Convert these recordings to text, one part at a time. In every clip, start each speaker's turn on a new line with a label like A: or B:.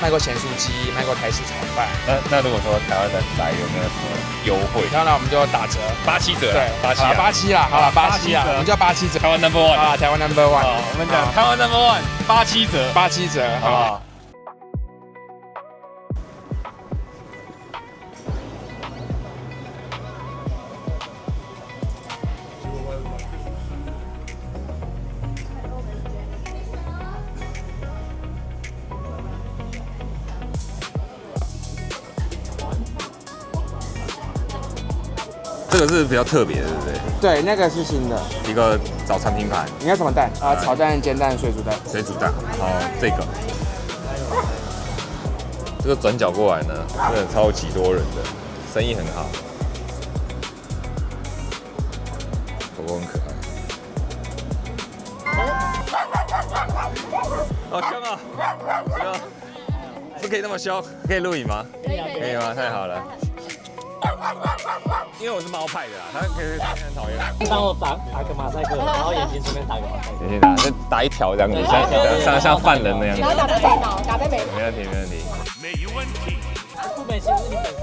A: 賣過鹹酥雞，賣過台式炒飯。
B: 那如果說台灣人來有沒有什麼優惠？
A: 当然我们就打折
B: 87折，
A: 对，87啦，好了87啦，我们叫87折。
B: 台湾 number one
A: 啊，台湾 number one。
B: 我们讲台湾 number one 87折
A: ，87折，好不好？
B: 这个是比较特別的，對不對？
A: 對，那個是新的，
B: 一個早餐拼盤。
A: 你要什麼蛋？炒蛋、煎蛋、水煮蛋。
B: 水煮蛋，好，這個。這個轉角過來呢，真的超級多人的，生意很好。狗狗很可愛。好凶啊！不可以那麼凶，可以錄影嗎？可以嗎？太好了。因為我是貓派的啦，它可以很討厭。
C: 幫我打個馬賽克，然後眼睛這邊打個馬賽克。
B: 眼睛就打一條這樣子，像犯人那樣子。
D: 然後打在眉毛，打在眉毛。
B: 沒問題，沒問題。
C: 沒問題。顧美琪是你粉絲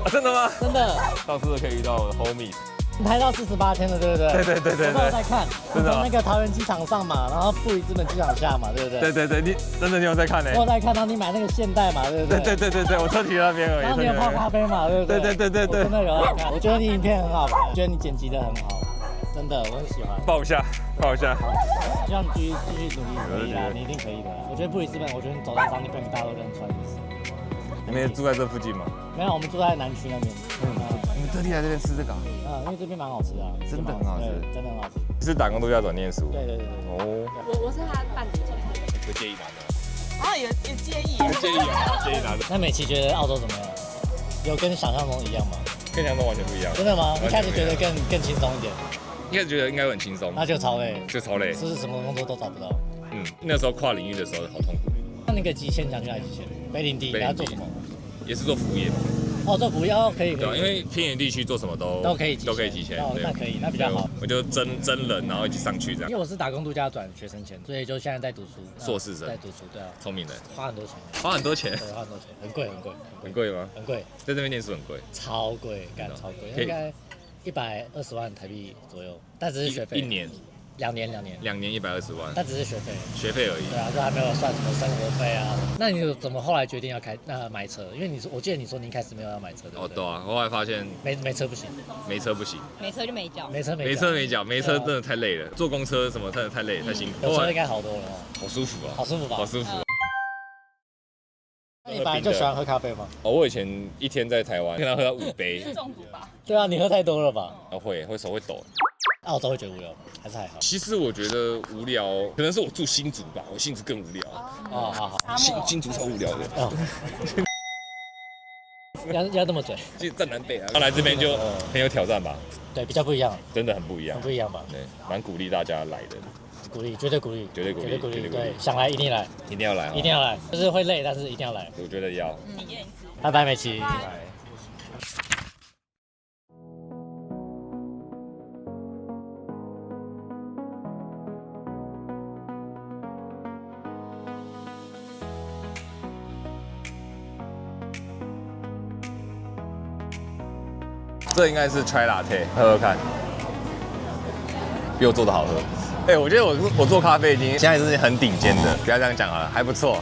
C: 哎。
B: 真的嗎？
C: 真的。
B: 到時可以遇到我的 homie。
C: 你拍到48天了，對不對？對。我在看，從那個桃園機場上嘛，然後布里斯本機場下嘛，對不對？
B: 對，你真的你有在看呢？
C: 我有在看到你買那個現代嘛，對不對？
B: 對，我車停那邊而已。
C: 然後你有泡咖啡嘛，對不對？對，我真的有在看。我覺得你影片很好看，我覺得你剪輯得很好，真的我很喜歡。
B: 抱一下。
C: 希望你繼續努力啦，你一定可以的。我覺得布里斯本，我覺得你走在上，你跟大家都認出來就是。
B: 你們住在這附近嗎？
C: 沒有，我們住在南區那邊。
B: 你們特地來這邊吃這個？
C: 因為這邊蠻好吃的，
B: 真的很好吃，
C: 真的很好吃。
B: 是打工度假轉念書？
C: 對。
B: 哦。
D: 我是他伴讀姐。
B: 不介意拿的？
D: 啊，也介意。
B: 不介意啊，介意拿的。
C: 那美琪覺得澳洲怎麼樣？有跟想象中一樣嗎？
B: 跟想象中完全不一樣。
C: 真的嗎？一開始覺得更輕鬆一點。
B: 一開始覺得應該會很輕鬆。那
C: 就超累。
B: 就超累。
C: 是不是什麼工作都找不到？
B: 那時候跨領域的時候好痛苦。
C: 那個極限想去哪裡極限？北領地，你要做什麼？也
B: 是做服務業。
C: 哦，做服務業可以。
B: 對，因為偏遠地區做什麼都可以極限。
C: 哦，那可以，那比較好。
B: 我就真人，然後一起上去這樣。
C: 因為我是打工度假轉學生簽，所以就現在在讀書。碩士生。在讀書，對啊。聰明的。花很多錢。對，花很多錢，很貴。很貴嗎？很貴。在這邊念書很貴。超貴，超貴，應該120萬台幣左右，但只是學費。一年。2年120萬，但只是學費而已。對啊，就還沒有算什麼生活費啊。那你怎麼後來決定要買車？因為我記得你說你一開始沒有要買車，對不對？對啊，後來發現沒車不行，沒車就沒腳，沒車真的太累了，坐公車什麼真的太累太辛苦。有車應該好多了哦，好舒服啊，好舒服。那你本來就喜歡喝咖啡嗎？我以前一天在台灣，可能喝到5杯。是中毒吧？對啊，你喝太多了吧？會手會抖。澳洲會覺得無聊嗎？還是還好？其實我覺得無聊，可能是我住新竹吧，我新竹更無聊。哦，好。新竹超無聊的。哦。要這麼嘴？就在南北啊。來這邊就很有挑戰吧？對，比較不一樣。真的很不一樣。很不一樣吧？對，蠻鼓勵大家來的。鼓勵，絕對鼓勵。對，想來一定來。一定要來。一定要來，就是會累，但是一定要來。我覺得要。你也一次。拜拜，美琪。這應該是 chai latte， 喝看，比我做的好喝。我覺得我做咖啡已經現在是很頂尖的，不要這樣講好了，還不錯。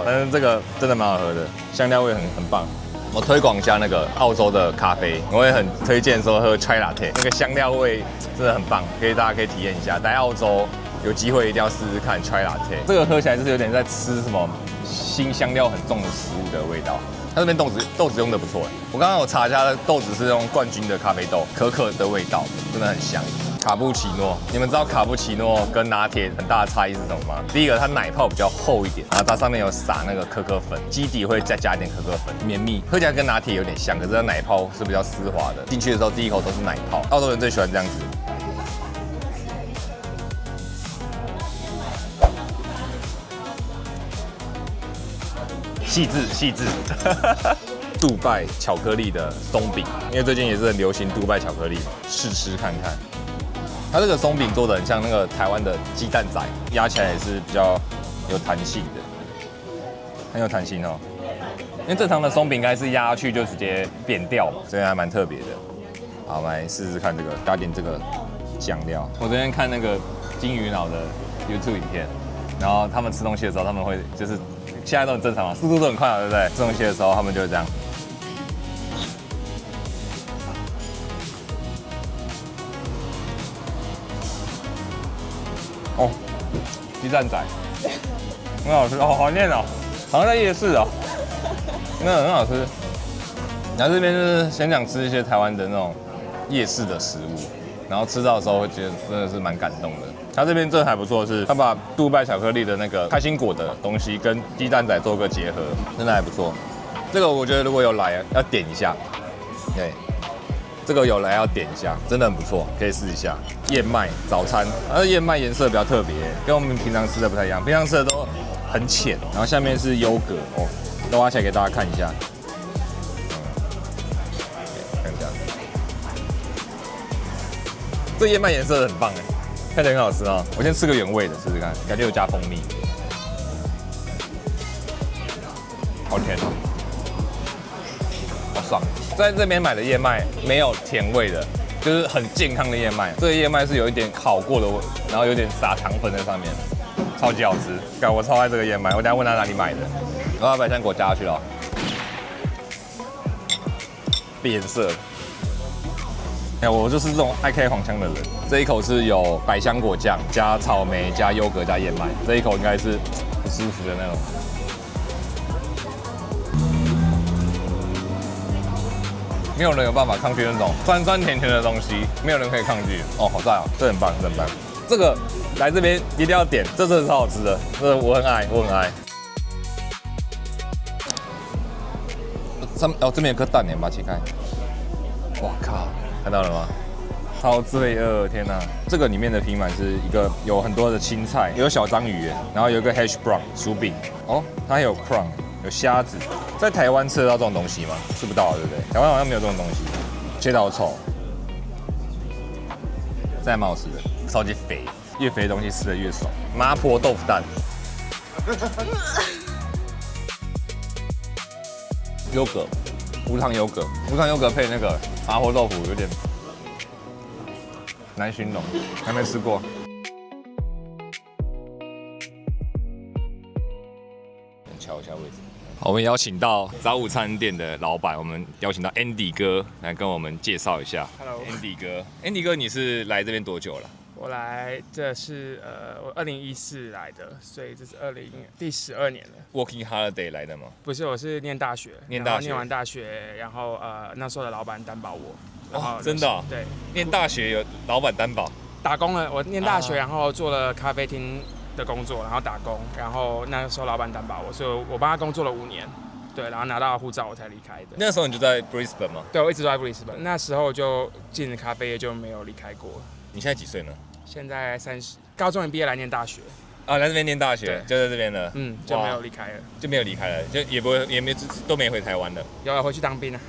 C: 但是這個真的蠻好喝的，香料味很棒。我推廣一下那個澳洲的咖啡，我也很推薦說喝 chai latte， 那個香料味真的很棒，大家可以體驗一下。來澳洲有機會一定要試試看 chai latte， 這個喝起來就是有點在吃什麼辛香料很重的食物的味道。它這邊豆子用的不錯，我剛剛有查一下，豆子是用冠軍的咖啡豆，可可的味道，真的很香。卡布奇諾，你們知道卡布奇諾跟拿鐵很大的差異是什麼嗎？第一個，它奶泡比較厚一點，然後它上面有撒那個可可粉，基底會再加一點可可粉，綿密，喝起來跟拿鐵有點像，可是它奶泡是比較絲滑的。進去的時候第一口都是奶泡，澳洲人最喜歡這樣子。細緻，杜拜巧克力的鬆餅，因為最近也是很流行杜拜巧克力，試看看。它這個鬆餅做的很像那個台灣的雞蛋仔，壓起來也是比較有彈性的。很有彈性哦。因為正常的鬆餅應該是壓下去就直接扁掉嘛，所以還蠻特別的。好，我們來試試看这個，加點這個醬料。我昨天看那個金魚腦的 YouTube 影片，然後他們吃東西的時候，他們會就是現在都很正常嘛，速度都很快嘛，對不對？吃東西的時候，他們就會這樣。哦，雞蛋仔，很好吃，好懷念哦，好像在夜市哦，那很好吃。然後這邊就是先想吃一些台灣的那種夜市的食物，然後吃到的時候會覺得真的是蠻感動的。它這邊真的還不錯的是，它把杜拜巧克力的那個開心果的東西跟雞蛋仔做個結合，真的還不錯。這個我覺得如果有來要點一下，對。這個有來要點一下，真的很不錯，可以試一下。燕麥早餐，它的燕麥顏色比較特別，跟我們平常吃的不太一樣，平常吃的都很淺。然後下面是優格哦，都挖起来給大家看一下。看一下，這燕麥顏色很棒哎，看起來很好吃啊、哦。我先吃個原味的試試看，感覺有加蜂蜜，好甜哦，好爽。在這邊買的燕麥沒有甜味的，就是很健康的燕麥。這個燕麥是有一點烤過的味，然後有點撒糖粉在上面，超級好吃。幹，我超愛這個燕麥，我等下問他哪裡買的。然後把百香果加下去了，變色。哎，我就是這種愛開黃腔的人。這一口是有百香果醬加草莓加優格加燕麥，這一口應該是很舒服的那種。沒有人有辦法抗拒那種酸酸甜甜的東西，沒有人可以抗拒。哦，好讚哦，這很棒，這很棒。這個來這邊一定要點，這真的超好吃的，這個我很愛，我很愛。哦，這邊有顆蛋，你把它切開。哇靠，看到了嗎？超罪惡，天哪！這個裡面的皮滿是一個有很多的青菜，有小章魚，然後有一個 hash brown 薯餅。哦，它還有 prawn。有蝦子，在台灣吃得到這種東西嗎？吃不到，對不对？台灣好像沒有這種東西。切到醜，這還蠻好吃的，超級肥，越肥的東西吃得越爽。麻婆豆腐蛋，優格，無糖優格，無糖優格配那個麻婆豆腐有點難形容，還沒吃過。瞧一下位置。好，我們邀請到早午餐店的老闆，我們邀請到 Andy 哥來跟我們介紹一下。Hello，Andy 哥，Andy 哥，你是來這邊多久了？
A: 我來這是我2014來的，所以這是第12年了。
C: Working Holiday 來的嗎？
A: 不是，我是念大學，念完大学，然後那时候的老闆擔保我。
C: 哦，真的、哦？对，念大學有老闆擔保。打工了，
A: 我念大學，然後做了咖啡廳的工作，然後打工，然後那時候老闆擔保我，所以我幫他工作了5年，對，然後拿到護照我才離開的。
C: 那時候你就在 Brisbane 嗎？
A: 對，我一直都在 Brisbane， 那時候就進了咖啡業，就沒有離開過。
C: 你現在幾歲呢？
A: 現在30，高中畢業來念大學。
C: 啊，來這邊念大學，就在這邊了。
A: 嗯，就沒有離開了，
C: 就沒有離開了，就也不會，也沒都沒回台灣了。
A: 有回去當兵啊，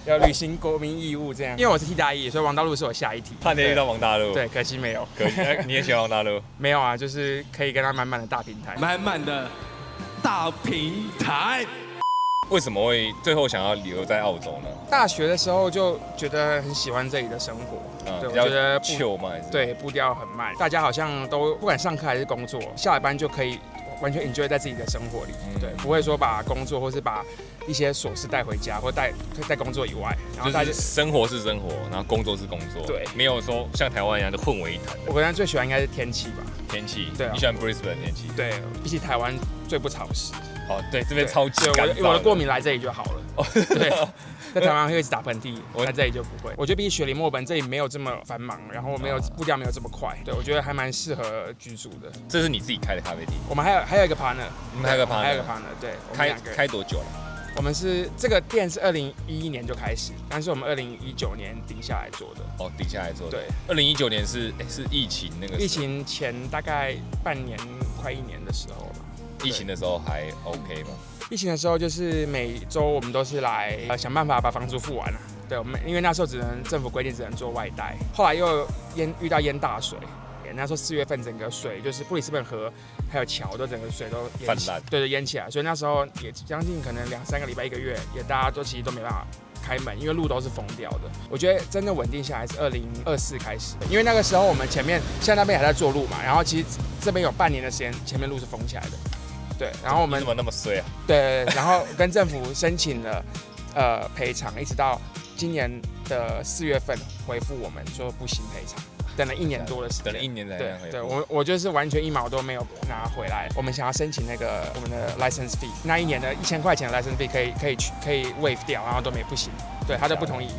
A: 要履行國民義務這樣。因為我是替代役，所以王大陸是我下一題。怕你遇到王大陸？對，可惜沒有。可惜，你也喜歡王大陸？沒有啊，就是可以跟他滿滿的大平台。滿滿的大平台。
C: 為什麼會最後想要留在澳洲呢？
A: 大學的時候就覺得很喜歡這裡的生活，對，我覺得
C: chill嘛，
A: 對，步調很慢，大家好像都不管上課還是工作，下了班就可以完全 enjoy 在自己的生活裡，对，不會說把工作或是把一些瑣事帶回家，或帶工作以外，然後大家
C: 生活是生活，然後工作是工作，对，沒有說像台灣一樣就混為一談。
A: 我個人最喜歡應該是天氣吧，
C: 天氣，
A: 對，
C: 你喜歡 Brisbane 的天氣？
A: 對，比起台灣最不潮濕。
C: 哦，對，這邊超級乾燥。
A: 我的過敏來這裡就好了。哦，對，在台灣會一直打噴嚏，在這裡就不會。我覺得比起雪梨、墨爾本這裡沒有這麼繁忙，然後步調沒有這麼快。對，我覺得還蠻適合居住的。這是你自己開的咖啡厅？我們還有一個 partner， 你們還有一個 partner， 對，開多久了？我們是這個店是2011年就開始，但是我們2019年頂下來做的。哦，頂下來做的。對，2019年是疫情那個。疫情前大概半年快1年的時候吧。疫情的時候還 OK 嗎？疫情的時候就是每周我們都是來想辦法把房租付完了。對，我們因為那時候政府規定只能做外帶，後來又遇到淹大水，那時候4月份整個水就是布里斯本河還有橋都整個水都
C: 泛濫，
A: 對，淹起來，所以那時候也將近可能2-3個禮拜1個月，也大家都其實都沒辦法開門，因為路都是封掉的。我覺得真的穩定下來是2024開始，因為那個時候我們前面現在那邊還在做路嘛，然後其實這邊有半年的時間，前面路是封起來的。對，然後我們
C: 怎麼那麼衰啊？
A: 对，然後跟政府申請了賠償，一直到今年的4月份回復我們說不行賠償。等了1年多的時間，
C: 等了1年才能回復。
A: 对，我就是完全1毛都沒有拿回來。我們想要申請那個我們的 license fee， 那1年的1000塊錢的 license fee 可以 waive 掉，然後都不行，對，他都不同意，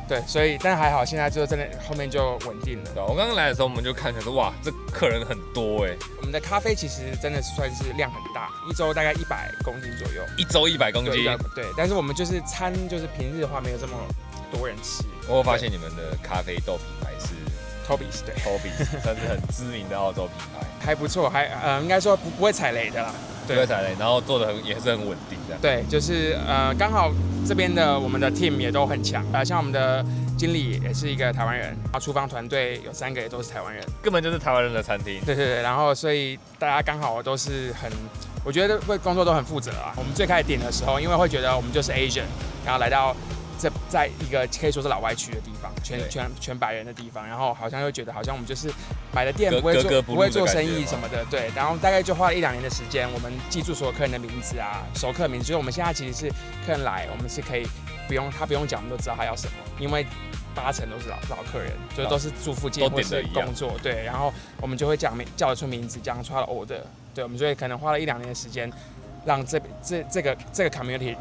A: 对，所以但還好，現在就真的後面就穩定了。
C: 我刚刚來的時候，我們就看說哇，這客人很多哎。我
A: 們的咖啡其實真的算是量很大，一周大概100公斤左右。
C: 一周100公斤？
A: 对，但是我們就是餐就是平日的話没有這麼多人吃。
C: 我有發現你們的咖啡豆品牌是。
A: Toby's 对
C: ，Toby's 算是很知名的澳洲品牌，
A: 還不錯，應該說不會踩雷的啦，
C: 不會踩雷，然後做的也是很穩定的。
A: 對，就是剛好這邊的我們的 team 也都很強，像我們的經理也是一個台灣人，然後廚房團隊有3個也都是台灣人，
C: 根本就是台灣人的餐廳。
A: 對，然後所以大家剛好都是我覺得會工作都很負責啊。我們最開始點的時候，因為會覺得我們就是 Asian， 然後來到在一個可以說是老外區的地方，全白人的地方，然後好像又覺得好像我們就是買的店不會做生意什麼的，对，然後大概就花了1-2年的時間，我們記住所有客人的名字啊，熟客名字，所以我們現在其實是客人來，我們是可以他不用講，我们都知道他要什麼，因為80%都是老客人，就是都是住附近或是工作，对，然後我們就會叫得出名字，講出他的 order， 對，我們所以可能花了1-2年的時間，讓這個 community。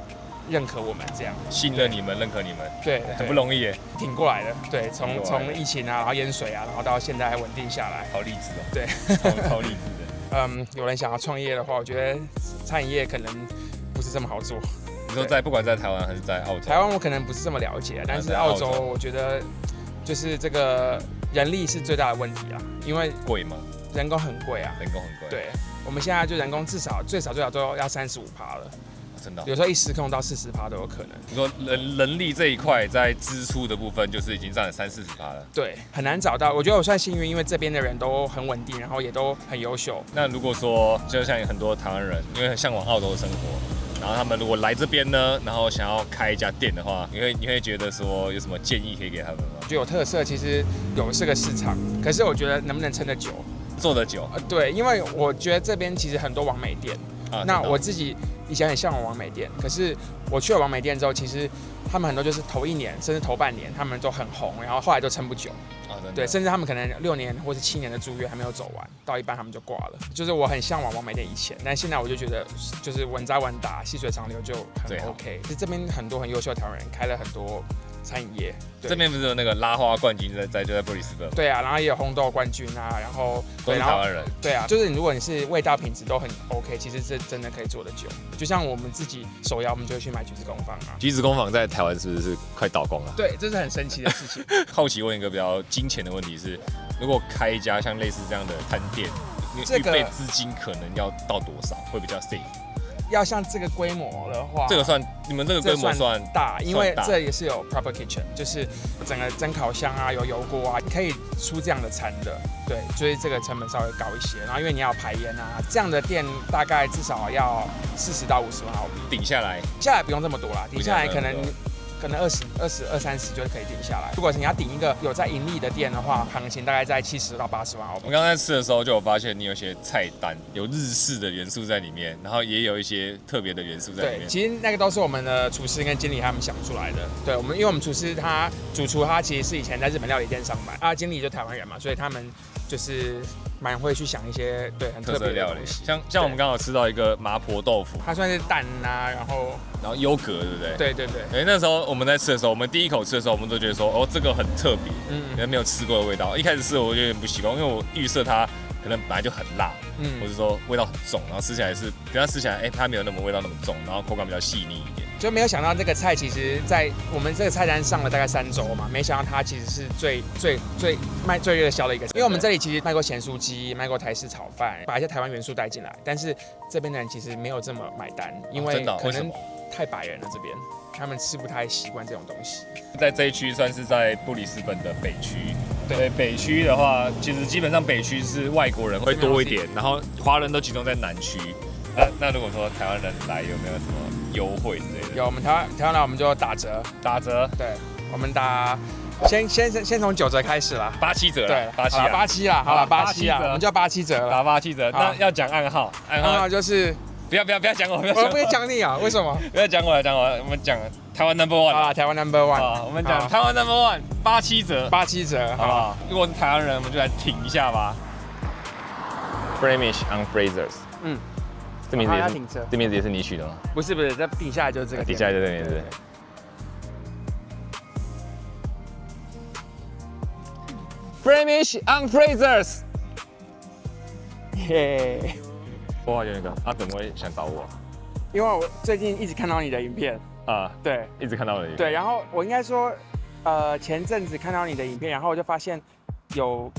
A: 認可我們這樣，
C: 信任你們，認可你們，
A: 對，
C: 很不容易耶，
A: 挺過來的，對，從疫情啊，然後淹水啊，然後到現在還穩定下來，
C: 好勵志哦，
A: 對，
C: 超勵志的。
A: 有人想要創業的話，我覺得餐飲業可能不是這麼好做。
C: 你說不管在台灣還是在澳洲？
A: 台灣我可能不是這麼了解，但是澳洲我覺得就是這個人力是最大的問題啊，因為
C: 貴嗎？
A: 人工很貴啊，
C: 人工很貴。
A: 對，我們現在就人工最少都要35%了。
C: 真的，
A: 有時候一失控到40%都有可能。
C: 你說人力這一塊在支出的部分，就是已經占了30-40%了。
A: 對，很難找到。我覺得我算幸運，因為這邊的人都很穩定，然後也都很優秀。
C: 那如果說，就像很多台灣人，因為很向往澳洲的生活，然後他們如果來這邊呢，然後想要開一家店的話，你會覺得說有什麼建議可以給他們嗎？
A: 就有特色，其實是個市場，可是我覺得能不能撐得久，
C: 做得久。
A: 對，因為我覺得這邊其實很多網美店。那我自己以前很向往网美店，可是我去了网美店之後，其實他們很多就是頭1年甚至頭半年，他們都很紅，然後後來都撐不久。對，甚至他們可能6年或是7年的租約還沒有走完，到一半他們就掛了。就是我很向往網美店以前，但現在我就覺得就是穩紮穩打，細水長流就很 OK。其實這邊很多很優秀的台灣人開了很多餐飲業。
C: 這邊不是有那個拉花冠軍就在布里斯本？
A: 對啊，然後也有烘豆冠軍啊，然後
C: 都是台灣人。
A: 對啊，就是如果你是味道品質都很 OK， 其實这真的可以做得久。就像我們自己手摇，我們就會去買橘子工坊啊。
C: 橘子工坊在台灣是不是快倒光了？
A: 對，這是很神奇的事情。
C: 好奇問一個比較金錢的問題是，如果開一家像類似這樣的餐店，預備資金可能要到多少會比較 safe？
A: 要像這個規模的話，
C: 你們這個規模算
A: 大，因為這也是有 proper kitchen， 就是整個蒸烤箱啊，有油鍋啊，可以出這樣的餐的。對，所以這個成本稍微高一些。然後因為你要排煙啊，這樣的店大概至少要40到50萬澳幣。
C: 頂下來
A: 不用這麼多啦，頂下來可能20、30就可以頂下來。如果你要頂一個有在盈利的店的話，行情大概在70到80萬澳幣。
C: 我剛才吃的時候就有發現，你有些菜單有日式的元素在裡面，然後也有一些特別的元素在裡面。
A: 對，其實那個都是我們的廚師跟經理他們想出來的。對，因為我们廚師主廚他其實是以前在日本料理店上班啊，經理就台灣人嘛，所以他們就是蠻會去想一些很特別的料理。像我們剛好吃到一個麻婆豆腐，它算是蛋啊，然後
C: 優格，對不對？
A: 對。
C: 那時候我們在吃的時候，我們第一口吃的時候，我們都覺得說，哦，這個很特別，因為沒有吃過的味道。一開始吃我就有點不習慣，因為我預設它可能本來就很辣，或者說味道很重，然後吃起來它沒有那麼味道那麼重，然後口感比較細膩一點。
A: 就沒有想到這個菜其實，在我們這個菜單上了大概3週嘛，沒想到它其實是賣最熱銷的一個。因為我們這裡其實賣過鹹酥雞，賣過台式炒飯，把一些台灣元素帶進來，但是這邊的人其實沒有這麼買單，因為可能太白人了這邊，他們吃不太習慣這種東西。
C: 在這一區算是在布里斯本的北區，對，北區的話，其實基本上北區是外國人會多一點，然後華人都集中在南區。那如果說台灣人來，有沒有什麼優惠之類的？
A: 有，我們台灣來我們就打折。對，我們打先從9折開始啦
C: ，87折啦。
A: 對
C: ，87啦，
A: 好了，87啦，我們就87折了。
C: 打87折，那要講暗號，暗號
A: 就是
C: 不要講我，
A: 我不會講你啊，為什麼？
C: 不要講我，我們講台灣 Number One
A: 啊，台灣 Number One
C: 啊，我們講台灣 Number One，87折
A: ，87折，好不好？
C: 如果是台灣人，我們就来挺一下吧。Flemish on Fraser's， 这名字也是你取的嗎？
A: 不是，这底下來就是這個，
C: 底下就這個名字。Flemish on Fraser's，
A: 耶！
C: 我有那個，他怎麼會想找我？
A: 因為我最近一直看到你的影片啊，对，
C: 一直看到我的影片。
A: 对，然後我應該說，前陣子看到你的影片，然後我就發現有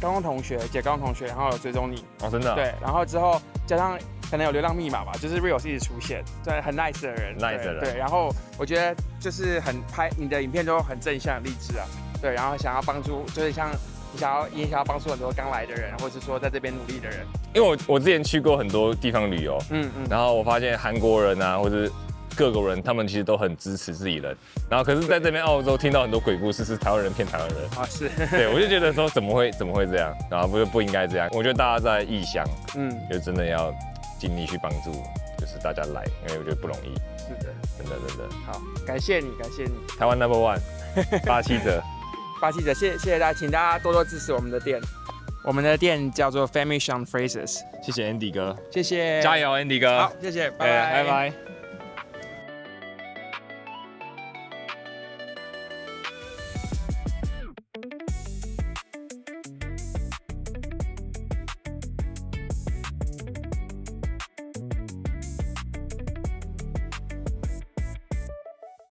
A: 高中同學，姐高中同學，然後有追蹤你。
C: 哦，真的？
A: 對，然後之後加上可能有流量密碼吧，就是 Reels 一直出現，对，很 nice 的人。对，然後我覺得就是拍你的影片都很正向勵志啊，對，然後想要幫助，就是像你想要幫助很多剛來的人，或者是說在這邊努力的人。
C: 因為我之前去過很多地方旅遊，然後我發現韓國人啊，或者各國人，他們其實都很支持自己人。然後可是在這邊澳洲聽到很多鬼故事，是台灣人騙台灣人啊，是。對，我就覺得說怎麼會這樣，然後不應該這樣。我覺得大家在異鄉，就真的要盡力去幫助，就是大家來，因為我覺得不容易。是的，真的。
A: 好，感謝你。
C: 台灣 Number One， 87折。
A: 87折，謝謝大家，請大家多多支持我們的店。我們的店叫做 Flemish on Fraser's。
C: 謝謝 Andy 哥，
A: 謝謝，
C: 加油 Andy 哥。
A: 好，謝謝，拜拜。